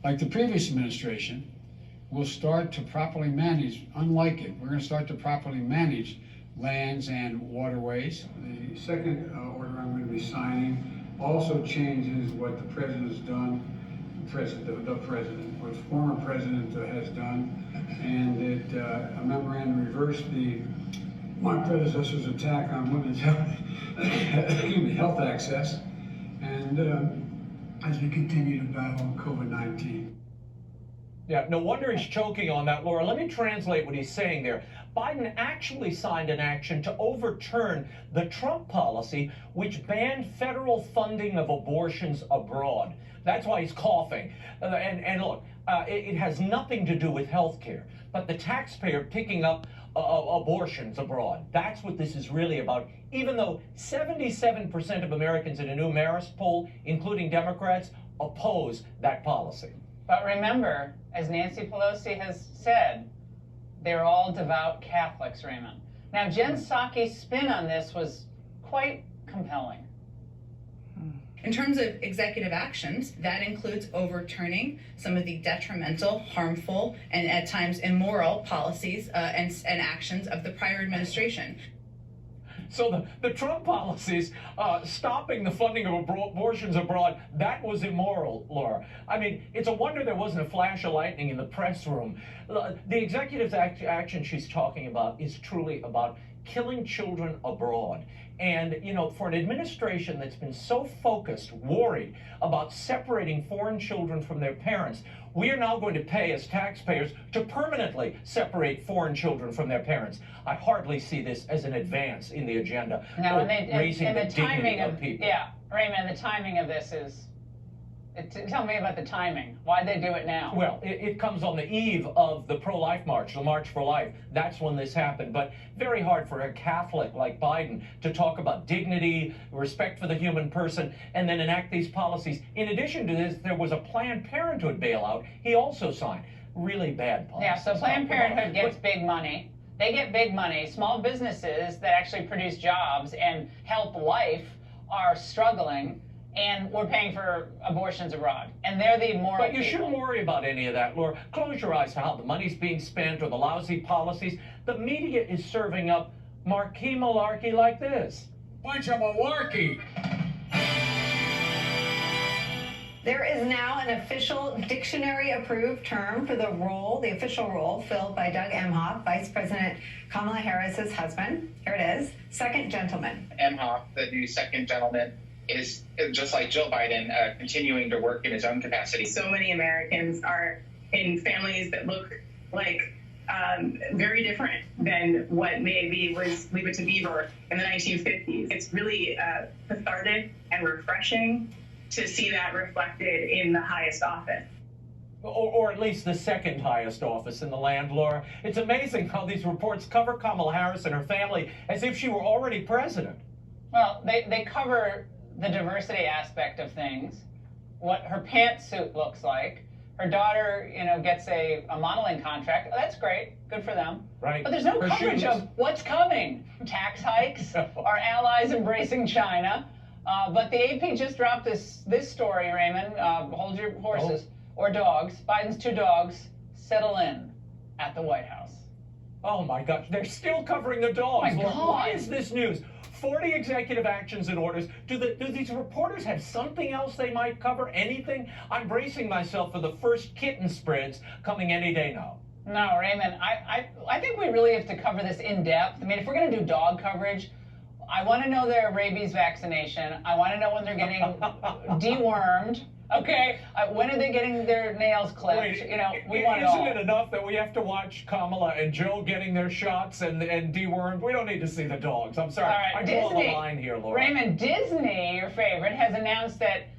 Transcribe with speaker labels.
Speaker 1: Like the previous administration, we'll start to properly manage, unlike it, we're going to start to properly manage lands and waterways. The second order I'm going to be signing also changes what the president has done, what the former president has done, and it a memorandum reversed my predecessor's attack on women's health, health access, and as we continue to battle COVID-19.
Speaker 2: Yeah, no wonder he's choking on that, Laura. Let me translate what he's saying there. Biden actually signed an action to overturn the Trump policy, which banned federal funding of abortions abroad. That's why he's coughing. And look, it has nothing to do with health care, but the taxpayer picking up abortions abroad. That's what this is really about. Even though 77% of Americans in a new Marist poll, including Democrats, oppose that policy.
Speaker 3: But remember, as Nancy Pelosi has said, they're all devout Catholics, Raymond. Now, Jen Psaki's spin on this was quite compelling.
Speaker 4: In terms of executive actions, that includes overturning some of the detrimental, harmful, and at times immoral policies and actions of the prior administration.
Speaker 2: So the Trump policies stopping the funding of abortions abroad, that was immoral, Laura. I mean, it's a wonder there wasn't a flash of lightning in the press room. The executive's action she's talking about is truly about killing children abroad. And, you know, for an administration that's been so focused, worried about separating foreign children from their parents, we are now going to pay as taxpayers to permanently separate foreign children from their parents. I hardly see this as an advance in the agenda.
Speaker 3: No,
Speaker 2: raising the dignity of people.
Speaker 3: Yeah, Raymond, the timing of this is... Tell me about the timing. Why'd they do it now?
Speaker 2: Well, it comes on the eve of the pro-life march, the March for Life. That's when this happened. But very hard for a Catholic like Biden to talk about dignity, respect for the human person, and then enact these policies. In addition to this, there was a Planned Parenthood bailout he also signed. Really bad policy.
Speaker 3: Yeah, so Planned Parenthood gets big money. They get big money. Small businesses that actually produce jobs and help life are struggling. And we're paying for abortions abroad. And they're the moral
Speaker 2: But you shouldn't worry about any of that, Laura. Close your eyes to how the money's being spent or the lousy policies. The media is serving up marquee malarkey like this.
Speaker 1: Bunch of malarkey.
Speaker 5: There is now an official dictionary-approved term for the role, the official role, filled by Doug Emhoff, Vice President Kamala Harris's husband. Here it is, second gentleman.
Speaker 6: Emhoff, the new second gentleman, is just like Joe Biden, continuing to work in his own capacity.
Speaker 7: So many Americans are in families that look like very different than what maybe was Leave It to Beaver in the 1950s. It's really cathartic and refreshing to see that reflected in the highest office.
Speaker 2: Or at least the second highest office in the land, Laura. It's amazing how these reports cover Kamala Harris and her family as if she were already president.
Speaker 3: Well, they cover the diversity aspect of things, what her pantsuit looks like. Her daughter, you know, gets a modeling contract. Oh, that's great. Good for them.
Speaker 2: Right.
Speaker 3: But there's no coverage of what's coming. Tax hikes, our allies embracing China. But the AP just dropped this story, Raymond. Hold your horses. Or dogs. Biden's two dogs settle in at the White House.
Speaker 2: Oh, my gosh. They're still covering the dogs.
Speaker 3: Oh, my God.
Speaker 2: Why is this news? 40 executive actions and orders. Do these reporters have something else they might cover? Anything? I'm bracing myself for the first kitten spreads coming any day now.
Speaker 3: No, Raymond, I think we really have to cover this in depth. I mean, if we're going to do dog coverage, I want to know their rabies vaccination. I want to know when they're getting dewormed. Okay, when are they getting their nails clipped?
Speaker 2: Wait,
Speaker 3: you know, we want it all.
Speaker 2: Isn't it enough that we have to watch Kamala and Joe getting their shots and dewormed? We don't need to see the dogs. I'm sorry.
Speaker 3: All right,
Speaker 2: I draw the line here, Laura.
Speaker 3: Raymond, Disney, your favorite, has announced that